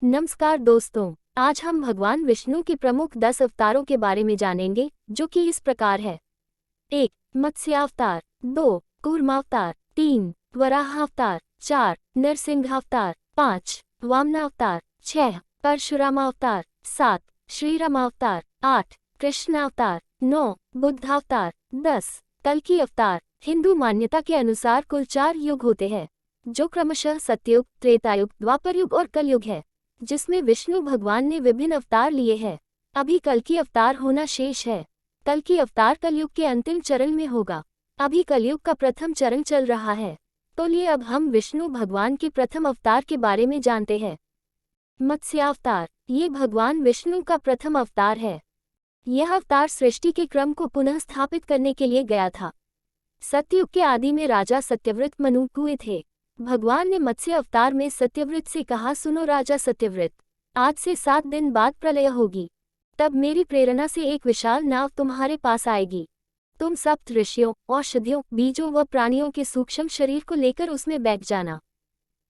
नमस्कार दोस्तों, आज हम भगवान विष्णु के प्रमुख 10 अवतारों के बारे में जानेंगे, जो कि इस प्रकार है। 1. मत्स्यावतार। 2. कूर्मावतार। 3. वराहावतार। 4. नरसिंहावतार। 5. वामनावतार। 6. परशुरामावतार। 7. श्रीरामावतार। 8. कृष्णावतार। 9. बुद्धावतार। 10. कल्कि अवतार। हिंदू मान्यता के अनुसार कुल 4 युग होते हैं, जो क्रमशः सत्ययुग, त्रेतायुग, द्वापरयुग और कलयुग है, जिसमें विष्णु भगवान ने विभिन्न अवतार लिए हैं। अभी कल्कि अवतार होना शेष है। कल्कि अवतार कलयुग के अंतिम चरण में होगा। अभी कलयुग का प्रथम चरण चल रहा है। तो लिए अब हम विष्णु भगवान के प्रथम अवतार के बारे में जानते हैं। मत्स्यावतार। ये भगवान विष्णु का प्रथम अवतार है। यह अवतार सृष्टि के क्रम को पुनः स्थापित करने के लिए गया था। सतयुग के आदि में राजा सत्यव्रत मनु हुए थे। भगवान ने मत्स्य अवतार में सत्यव्रत से कहा, सुनो राजा सत्यव्रत, आज से 7 दिन बाद प्रलय होगी। तब मेरी प्रेरणा से एक विशाल नाव तुम्हारे पास आएगी। तुम सप्त ऋषियों, औषधियों, बीजों व प्राणियों के सूक्ष्म शरीर को लेकर उसमें बैठ जाना।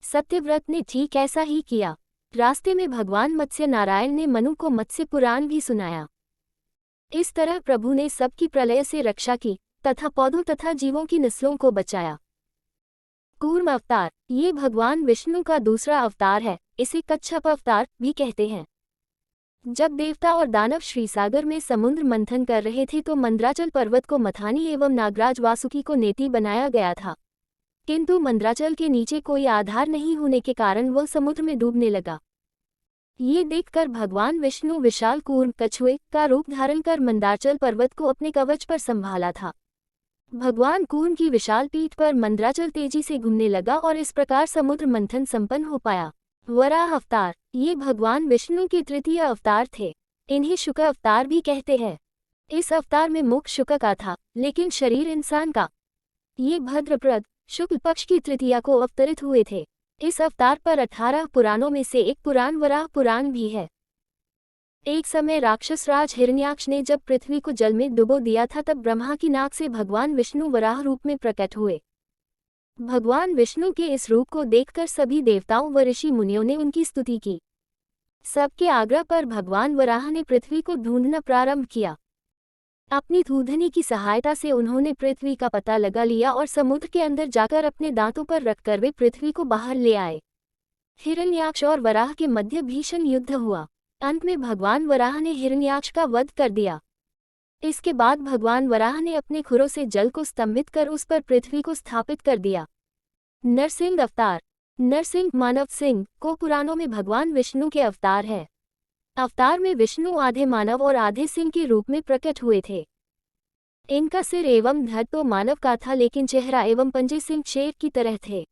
सत्यव्रत ने ठीक ऐसा ही किया। रास्ते में भगवान मत्स्य नारायण ने मनु को मत्स्य पुराण भी सुनाया। इस तरह प्रभु ने सबकी प्रलय से रक्षा की तथा पौधों तथा जीवों की नस्लों को बचाया। कूर्म अवतार। ये भगवान विष्णु का दूसरा अवतार है। इसे कच्छप अवतार भी कहते हैं। जब देवता और दानव श्रीसागर में समुद्र मंथन कर रहे थे तो मंद्राचल पर्वत को मथानी एवं नागराज वासुकी को नेति बनाया गया था, किंतु मंद्राचल के नीचे कोई आधार नहीं होने के कारण वह समुद्र में डूबने लगा। ये देखकर भगवान विष्णु विशाल कूर्म कछुए का रूप धारण कर मंदाचल पर्वत को अपने कवच पर संभाला था। भगवान कूर्म की विशाल पीठ पर मंद्राचल तेजी से घूमने लगा और इस प्रकार समुद्र मंथन संपन्न हो पाया। वराह अवतार। ये भगवान विष्णु के तृतीय अवतार थे। इन्हें शुक अवतार भी कहते हैं। इस अवतार में मुख शुक का था, लेकिन शरीर इंसान का। ये भद्रप्रद शुक्ल पक्ष की तृतीया को अवतरित हुए थे। इस अवतार पर 18 पुराणों में से एक पुराण वराह पुराण भी है। एक समय राक्षस राज हिरण्याक्ष ने जब पृथ्वी को जल में डुबो दिया था, तब ब्रह्मा की नाक से भगवान विष्णु वराह रूप में प्रकट हुए। भगवान विष्णु के इस रूप को देखकर सभी देवताओं व ऋषि मुनियों ने उनकी स्तुति की। सबके आग्रह पर भगवान वराह ने पृथ्वी को ढूंढना प्रारंभ किया। अपनी थूथनी की सहायता से उन्होंने पृथ्वी का पता लगा लिया और समुद्र के अंदर जाकर अपने दांतों पर रखकर वे पृथ्वी को बाहर ले आए। हिरण्याक्ष और वराह के मध्य भीषण युद्ध हुआ। अंत में भगवान वराह ने हिरण्याक्ष का वध कर दिया। इसके बाद भगवान वराह ने अपने खुरों से जल को स्तंभित कर उस पर पृथ्वी को स्थापित कर दिया। नरसिंह अवतार। नरसिंह मानव सिंह को पुराणों में भगवान विष्णु के अवतार है। अवतार में विष्णु आधे मानव और आधे सिंह के रूप में प्रकट हुए थे। इनका सिर एवं धड़ तो मानव का था, लेकिन चेहरा एवं पंजे सिंह शेर की तरह थे।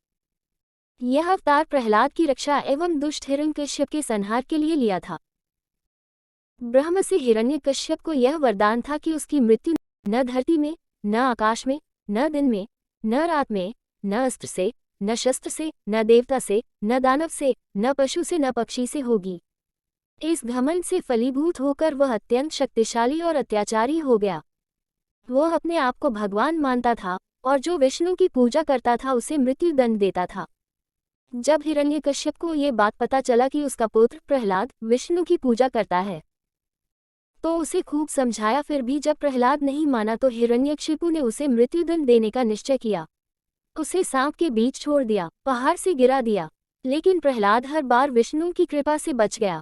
यह अवतार प्रहलाद की रक्षा एवं दुष्ट हिरण्यकश्यप के संहार के लिए लिया था। ब्रह्म से हिरण्यकश्यप को यह वरदान था कि उसकी मृत्यु न धरती में, न आकाश में, न दिन में, न रात में, न अस्त्र से, न शस्त्र से, न देवता से, न दानव से, न पशु से, न पक्षी से होगी। इस घमंड से फलीभूत होकर वह अत्यंत शक्तिशाली और अत्याचारी हो गया। वह अपने आप को भगवान मानता था और जो विष्णु की पूजा करता था उसे मृत्युदंड देता था। जब हिरण्यकश्यप को ये बात पता चला कि उसका पुत्र प्रहलाद विष्णु की पूजा करता है, तो उसे खूब समझाया। फिर भी जब प्रहलाद नहीं माना तो हिरण्यकशिपु ने उसे मृत्युदंड देने का निश्चय किया। उसे सांप के बीच छोड़ दिया, पहाड़ से गिरा दिया, लेकिन प्रहलाद हर बार विष्णु की कृपा से बच गया।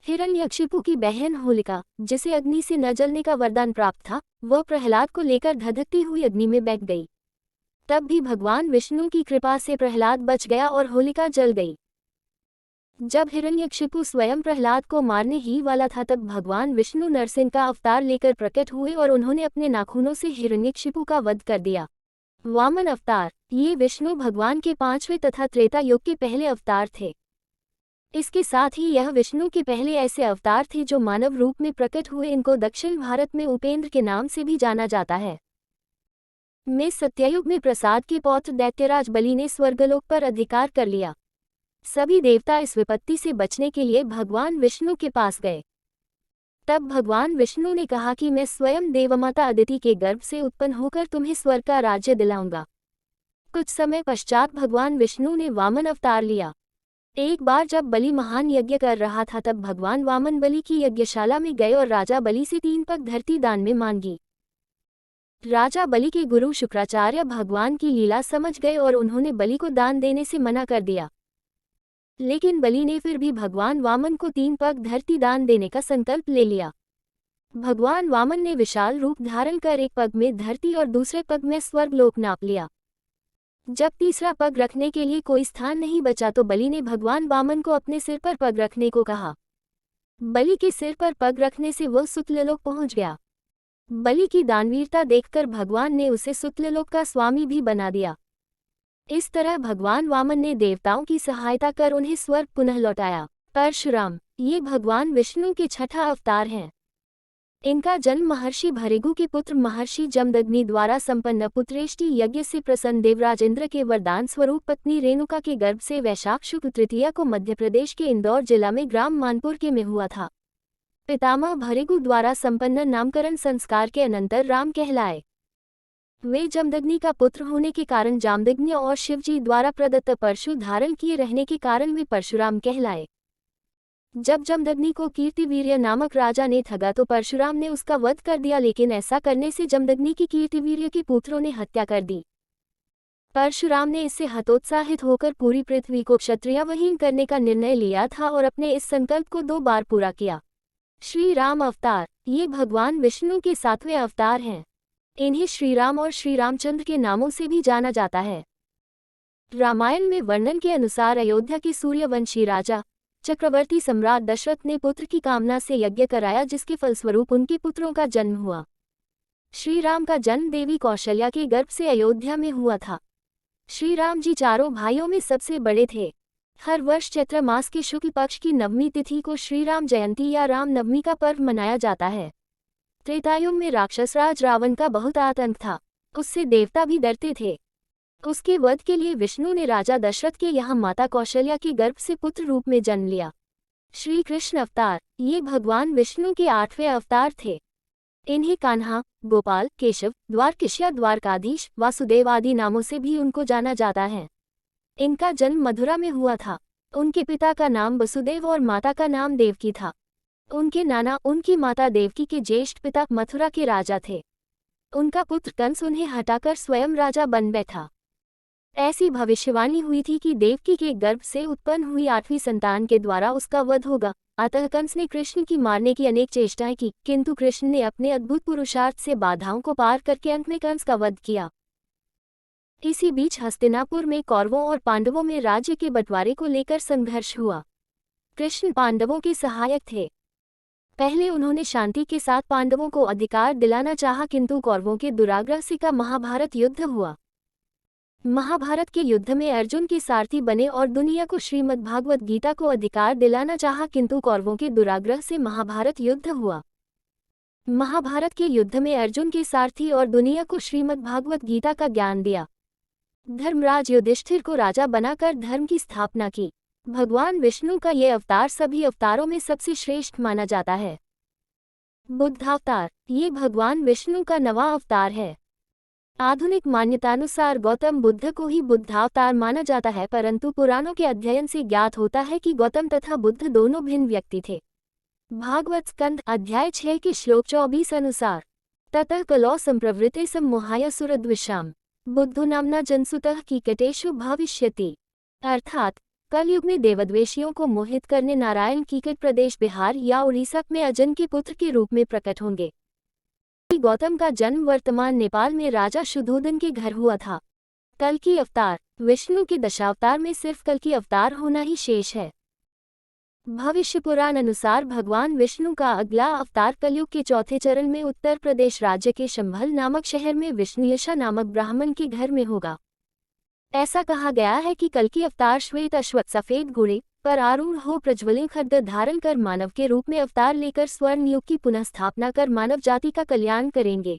हिरण्यकशिपु की बहन होलिका, जिसे अग्नि से न जलने का वरदान प्राप्त था, वह प्रहलाद को लेकर धधकती हुई अग्नि में बैठ गई। तब भी भगवान विष्णु की कृपा से प्रहलाद बच गया और होलिका जल गई। जब हिरण्यकशिपु स्वयं प्रहलाद को मारने ही वाला था, तब भगवान विष्णु नरसिंह का अवतार लेकर प्रकट हुए और उन्होंने अपने नाखूनों से हिरण्यकशिपु का वध कर दिया। वामन अवतार। ये विष्णु भगवान के 5वें तथा त्रेता युग के पहले अवतार थे। इसके साथ ही यह विष्णु के पहले ऐसे अवतार थे जो मानव रूप में प्रकट हुए। इनको दक्षिण भारत में उपेंद्र के नाम से भी जाना जाता है। में सत्ययुग में प्रसाद के पौत्र दैत्यराज बलि ने स्वर्गलोक पर अधिकार कर लिया। सभी देवता इस विपत्ति से बचने के लिए भगवान विष्णु के पास गए। तब भगवान विष्णु ने कहा कि मैं स्वयं देवमाता अदिति के गर्भ से उत्पन्न होकर तुम्हें स्वर्ग का राज्य दिलाऊंगा। कुछ समय पश्चात भगवान विष्णु ने वामन अवतार लिया। एक बार जब बलि महान यज्ञ कर रहा था तब भगवान वामन बलि की यज्ञशाला में गए और राजा बलि से 3 पग धरती दान में मांगी। राजा बलि के गुरु शुक्राचार्य भगवान की लीला समझ गए और उन्होंने बलि को दान देने से मना कर दिया। लेकिन बलि ने फिर भी भगवान वामन को 3 पग धरती दान देने का संकल्प ले लिया। भगवान वामन ने विशाल रूप धारण कर एक पग में धरती और दूसरे पग में स्वर्गलोक नाप लिया। जब तीसरा पग रखने के लिए कोई स्थान नहीं बचा तो बलि ने भगवान वामन को अपने सिर पर पग रखने को कहा। बलि के सिर पर पग रखने से वह सुतलोक पहुंच गया। बलि की दानवीरता देखकर भगवान ने उसे सुतलोक का स्वामी भी बना दिया। इस तरह भगवान वामन ने देवताओं की सहायता कर उन्हें स्वर्ग पुनः लौटाया। परशुराम, ये भगवान विष्णु के छठा अवतार हैं। इनका जन्म महर्षि भृगु के पुत्र महर्षि जमदग्नि द्वारा संपन्न पुत्रेष्टि यज्ञ से प्रसन्न देवराज इंद्र के वरदान स्वरूप पत्नी रेणुका के गर्भ से वैशाख शुक्ल तृतीया को मध्य प्रदेश के इंदौर जिला में ग्राम मानपुर के में हुआ था। पितामह भृगु द्वारा संपन्न नामकरण संस्कार के अनंतर राम कहलाए। वे जमदग्नि का पुत्र होने के कारण जामदग्नि और शिवजी द्वारा प्रदत्त परशु धारण किए रहने के कारण वे परशुराम कहलाए। जब जमदग्नि को कीर्तिवीर्य नामक राजा ने ठगा तो परशुराम ने उसका वध कर दिया, लेकिन ऐसा करने से जमदग्नि की कीर्तिवीर्य के पुत्रों ने हत्या कर दी। परशुराम ने इससे हतोत्साहित होकर पूरी पृथ्वी को क्षत्रियविहीन करने का निर्णय लिया था और अपने इस संकल्प को 2 बार पूरा किया। श्री राम अवतार, ये भगवान विष्णु के 7वें अवतार हैं। इन्हें श्रीराम और श्री रामचंद्र के नामों से भी जाना जाता है। रामायण में वर्णन के अनुसार अयोध्या के सूर्यवंशी राजा चक्रवर्ती सम्राट दशरथ ने पुत्र की कामना से यज्ञ कराया, जिसके फलस्वरूप उनके पुत्रों का जन्म हुआ। श्री राम का जन्म देवी कौशल्या के गर्भ से अयोध्या में हुआ था। श्री राम जी 4 भाइयों में सबसे बड़े थे। हर वर्ष चैत्र मास के शुक्ल पक्ष की नवमी तिथि को श्री राम जयंती या राम नवमी का पर्व मनाया जाता है। त्रेतायुग में राक्षस राज रावण का बहुत आतंक था। उससे देवता भी डरते थे। उसके वध के लिए विष्णु ने राजा दशरथ के यहाँ माता कौशल्या के गर्भ से पुत्र रूप में जन्म लिया। श्री कृष्ण अवतार, ये भगवान विष्णु के 8वें अवतार थे। इन्हें कान्हा, गोपाल, केशव, द्वारकीश या द्वारकाधीश, वासुदेव आदि नामों से भी उनको जाना जाता है। इनका जन्म मथुरा में हुआ था। उनके पिता का नाम वसुदेव और माता का नाम देवकी था। उनके नाना उनकी माता देवकी के ज्येष्ठ पिता मथुरा के राजा थे। उनका पुत्र कंस उन्हें हटाकर स्वयं राजा बन बैठा। ऐसी भविष्यवाणी हुई थी कि देवकी के गर्भ से उत्पन्न हुई 8वीं संतान के द्वारा उसका वध होगा। अतः कंस ने कृष्ण की मारने की अनेक चेष्टाएं की, किंतु कृष्ण ने अपने अद्भुत पुरुषार्थ से बाधाओं को पार करके अंत में कंस का वध किया। इसी बीच हस्तिनापुर में कौरवों और पांडवों में राज्य के बंटवारे को लेकर संघर्ष हुआ। कृष्ण पांडवों के सहायक थे। पहले उन्होंने शांति के साथ पांडवों को अधिकार दिलाना चाहा, किंतु कौरवों के दुराग्रह से का महाभारत युद्ध हुआ। महाभारत के युद्ध में अर्जुन के सारथी बने और दुनिया को श्रीमद्भागवत गीता को अधिकार दिलाना चाहा, किंतु कौरवों के दुराग्रह से महाभारत युद्ध हुआ। महाभारत के युद्ध में अर्जुन के सारथी और दुनिया को श्रीमद्भागवत गीता का ज्ञान दिया। धर्मराज युधिष्ठिर को राजा बनाकर धर्म की स्थापना की। भगवान विष्णु का ये अवतार सभी अवतारों में सबसे श्रेष्ठ माना जाता है। बुद्धावतार, ये भगवान विष्णु का 9वां अवतार है। आधुनिक मान्यतानुसार गौतम बुद्ध को ही बुद्धावतार माना जाता है, परंतु पुराणों के अध्ययन से ज्ञात होता है कि गौतम तथा बुद्ध दोनों भिन्न व्यक्ति थे। भागवत स्कंद अध्याय 6 के श्लोक 24 अनुसार ततः कलौ संप्रवृत्ते सम्मोहाय सुरद्विषाम बुद्धो नाम्ना जनसुतः कीकटेषु भविष्यति। अर्थात कलयुग में देवद्वेषियों को मोहित करने नारायण कीकट प्रदेश बिहार या उड़ीसा में अजन के पुत्र के रूप में प्रकट होंगे। गौतम का जन्म वर्तमान नेपाल में राजा शुद्धोधन के घर हुआ था। कल्कि अवतार, विष्णु के दशावतार में सिर्फ कल्कि अवतार होना ही शेष है। भविष्य पुराण अनुसार भगवान विष्णु का अगला अवतार कलयुग के चौथे चरण में उत्तर प्रदेश राज्य के शंभल नामक शहर में विष्णुयशा नामक ब्राह्मण के घर में होगा। ऐसा कहा गया है कि कल्कि अवतार श्वेत अश्वत्थ सफेद घोड़े पर आरूढ़ हो प्रज्वलित खड्ग धारण कर मानव के रूप में अवतार लेकर स्वर्ण युग की पुनः स्थापना कर मानव जाति का कल्याण करेंगे।